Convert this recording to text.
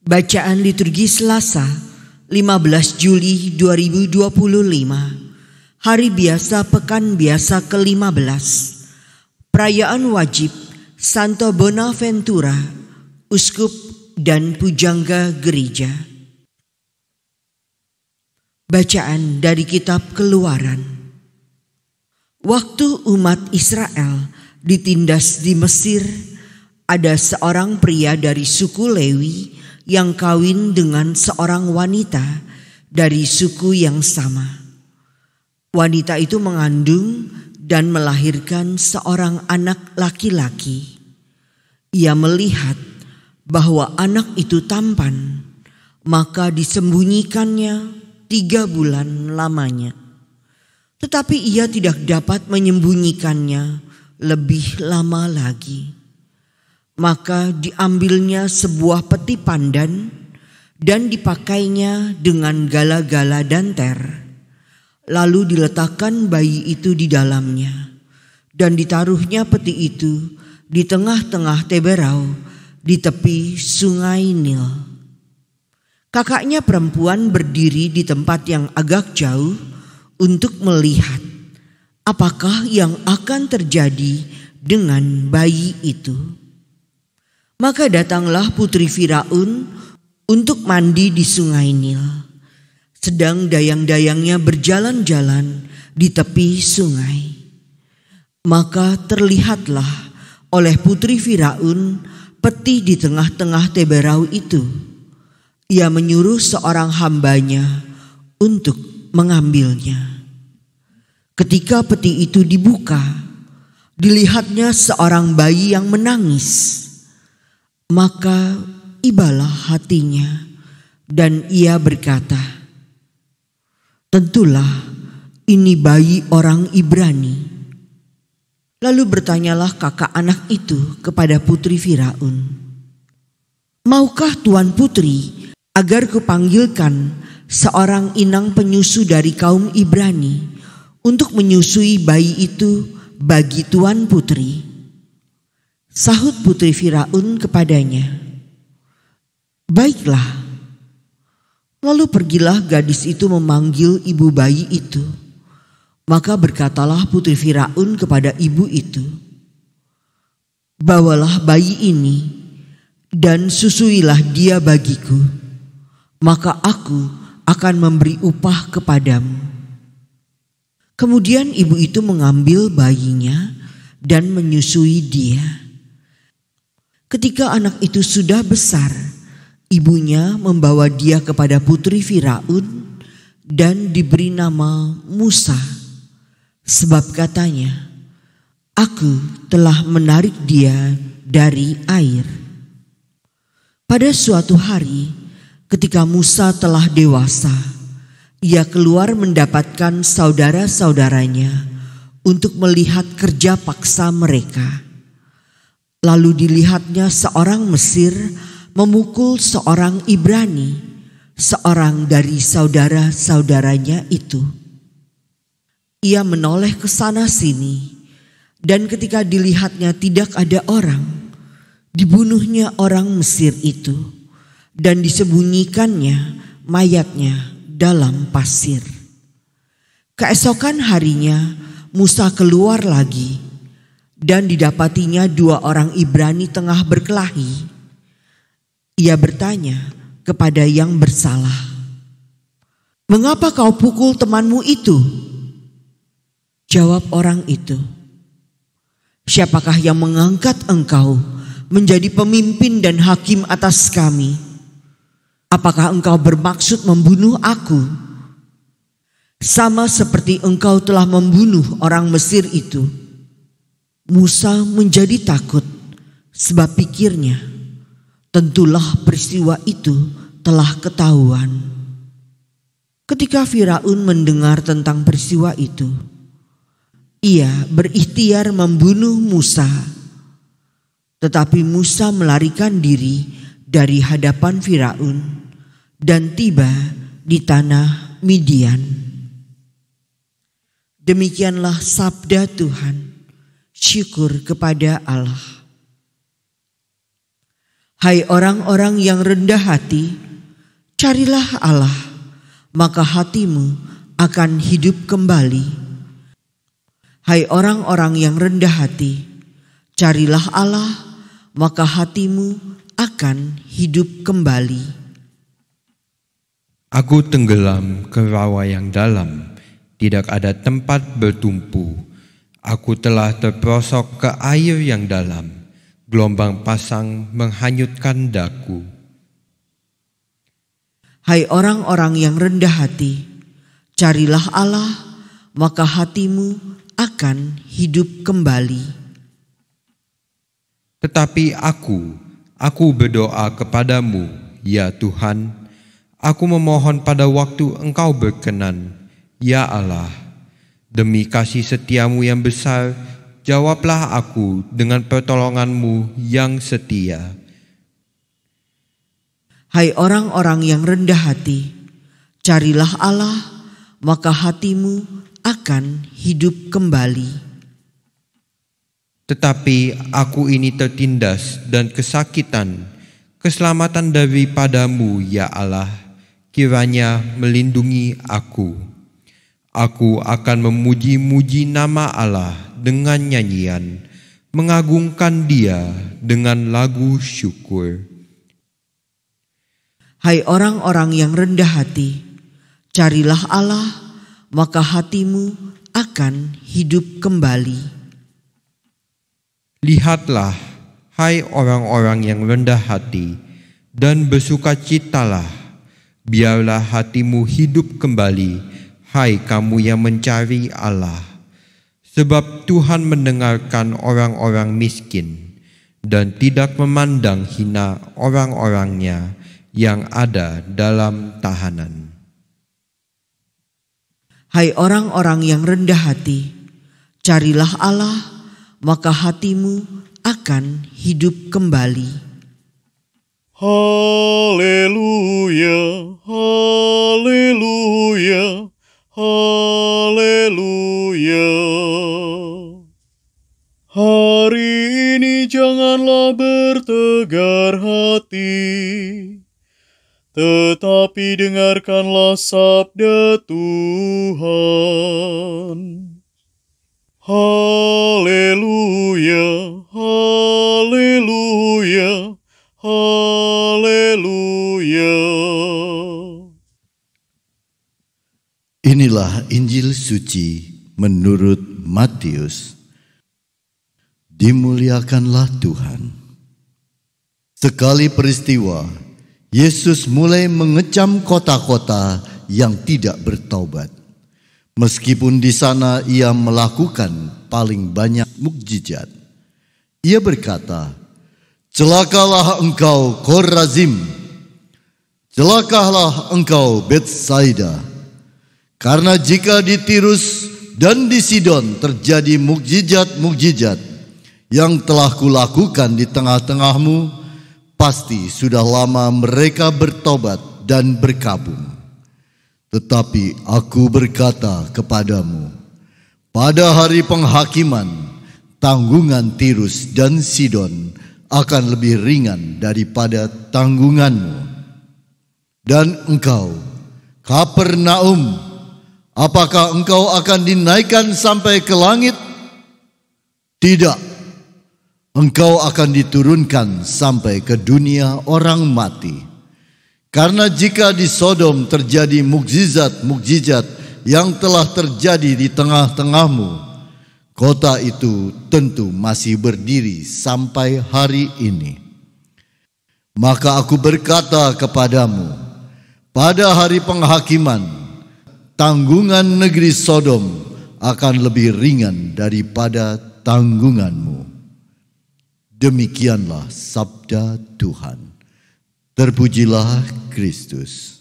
Bacaan liturgi Selasa, 15 Juli 2025, Hari Biasa Pekan Biasa ke-15, Perayaan Wajib Santo Bonaventura, Uskup dan Pujangga Gereja. Bacaan dari Kitab Keluaran. Waktu umat Israel ditindas di Mesir, ada seorang pria dari suku Lewi yang kawin dengan seorang wanita dari suku yang sama. Wanita itu mengandung dan melahirkan seorang anak laki-laki. Ia melihat bahwa anak itu tampan, maka disembunyikannya 3 bulan lamanya. Tetapi ia tidak dapat menyembunyikannya lebih lama lagi. Maka diambilnya sebuah peti pandan dan dipakainya dengan gala-gala danter. Lalu diletakkan bayi itu di dalamnya dan ditaruhnya peti itu di tengah-tengah Teberau di tepi sungai Nil. Kakaknya perempuan berdiri di tempat yang agak jauh untuk melihat apakah yang akan terjadi dengan bayi itu. Maka datanglah putri Firaun untuk mandi di sungai Nil. Sedang dayang-dayangnya berjalan-jalan di tepi sungai. Maka terlihatlah oleh putri Firaun peti di tengah-tengah Teberau itu. Ia menyuruh seorang hambanya untuk mengambilnya. Ketika peti itu dibuka, dilihatnya seorang bayi yang menangis. Maka ibalah hatinya dan ia berkata, "Tentulah ini bayi orang Ibrani." Lalu bertanyalah kakak anak itu kepada putri Firaun, "Maukah tuan putri agar kupanggilkan seorang inang penyusu dari kaum Ibrani untuk menyusui bayi itu bagi tuan putri?" Sahut putri Firaun kepadanya, "Baiklah." Lalu pergilah gadis itu memanggil ibu bayi itu. Maka berkatalah putri Firaun kepada ibu itu, "Bawalah bayi ini dan susuilah dia bagiku, maka aku akan memberi upah kepadamu." Kemudian ibu itu mengambil bayinya dan menyusui dia. Ketika anak itu sudah besar, ibunya membawa dia kepada putri Firaun dan diberi nama Musa, sebab katanya, "Aku telah menarik dia dari air." Pada suatu hari, ketika Musa telah dewasa, ia keluar mendapatkan saudara-saudaranya untuk melihat kerja paksa mereka. Lalu dilihatnya seorang Mesir memukul seorang Ibrani, seorang dari saudara-saudaranya itu. Ia menoleh ke sana sini, dan ketika dilihatnya tidak ada orang, dibunuhnya orang Mesir itu, dan disembunyikannya mayatnya dalam pasir. Keesokan harinya Musa keluar lagi, dan didapatinya 2 orang Ibrani tengah berkelahi. Ia bertanya kepada yang bersalah, "Mengapa kau pukul temanmu itu?" Jawab orang itu, "Siapakah yang mengangkat engkau menjadi pemimpin dan hakim atas kami? Apakah engkau bermaksud membunuh aku? Sama seperti engkau telah membunuh orang Mesir itu." Musa menjadi takut sebab pikirnya, tentulah peristiwa itu telah ketahuan. Ketika Firaun mendengar tentang peristiwa itu, ia berikhtiar membunuh Musa. Tetapi Musa melarikan diri dari hadapan Firaun dan tiba di tanah Midian. Demikianlah sabda Tuhan. Syukur kepada Allah. Hai orang-orang yang rendah hati, carilah Allah, maka hatimu akan hidup kembali. Hai orang-orang yang rendah hati, carilah Allah, maka hatimu akan hidup kembali. Aku tenggelam ke rawa yang dalam, tidak ada tempat bertumpu. Aku telah terperosok ke air yang dalam, gelombang pasang menghanyutkan daku. Hai orang-orang yang rendah hati, carilah Allah, maka hatimu akan hidup kembali. Tetapi aku berdoa kepadamu, ya Tuhan. Aku memohon pada waktu Engkau berkenan, ya Allah. Demi kasih setiamu yang besar, jawablah aku dengan pertolonganmu yang setia. Hai orang-orang yang rendah hati, carilah Allah, maka hatimu akan hidup kembali. Tetapi aku ini tertindas dan kesakitan, keselamatan daripadamu, ya Allah, kiranya melindungi aku. Aku akan memuji-muji nama Allah dengan nyanyian, mengagungkan Dia dengan lagu syukur. Hai orang-orang yang rendah hati, carilah Allah, maka hatimu akan hidup kembali. Lihatlah, hai orang-orang yang rendah hati, dan bersukacitalah. Biarlah hatimu hidup kembali, hai kamu yang mencari Allah. Sebab Tuhan mendengarkan orang-orang miskin, dan tidak memandang hina orang-orangnya yang ada dalam tahanan. Hai orang-orang yang rendah hati, carilah Allah, maka hatimu akan hidup kembali. Haleluya, haleluya, haleluya. Hari ini janganlah bertegar hati, tetapi dengarkanlah sabda Tuhan. Haleluya, haleluya, haleluya. Inilah Injil suci menurut Matius. Dimuliakanlah Tuhan. Sekali peristiwa, Yesus mulai mengecam kota-kota yang tidak bertaubat. Meskipun di sana ia melakukan paling banyak mukjizat. Ia berkata, "Celakalah engkau Khorazim, celakalah engkau Betsaida. Karena jika di Tirus dan di Sidon terjadi mukjizat-mukjizat yang telah kulakukan di tengah-tengahmu, pasti sudah lama mereka bertobat dan berkabung. Tetapi aku berkata kepadamu, pada hari penghakiman, tanggungan Tirus dan Sidon akan lebih ringan daripada tanggunganmu. Dan engkau, Kapernaum, apakah engkau akan dinaikkan sampai ke langit? Tidak, engkau akan diturunkan sampai ke dunia orang mati. Karena jika di Sodom terjadi mukjizat-mukjizat yang telah terjadi di tengah-tengahmu, kota itu tentu masih berdiri sampai hari ini. Maka aku berkata kepadamu, pada hari penghakiman, tanggungan negeri Sodom akan lebih ringan daripada tanggunganmu. Demikianlah sabda Tuhan. Terpujilah Kristus.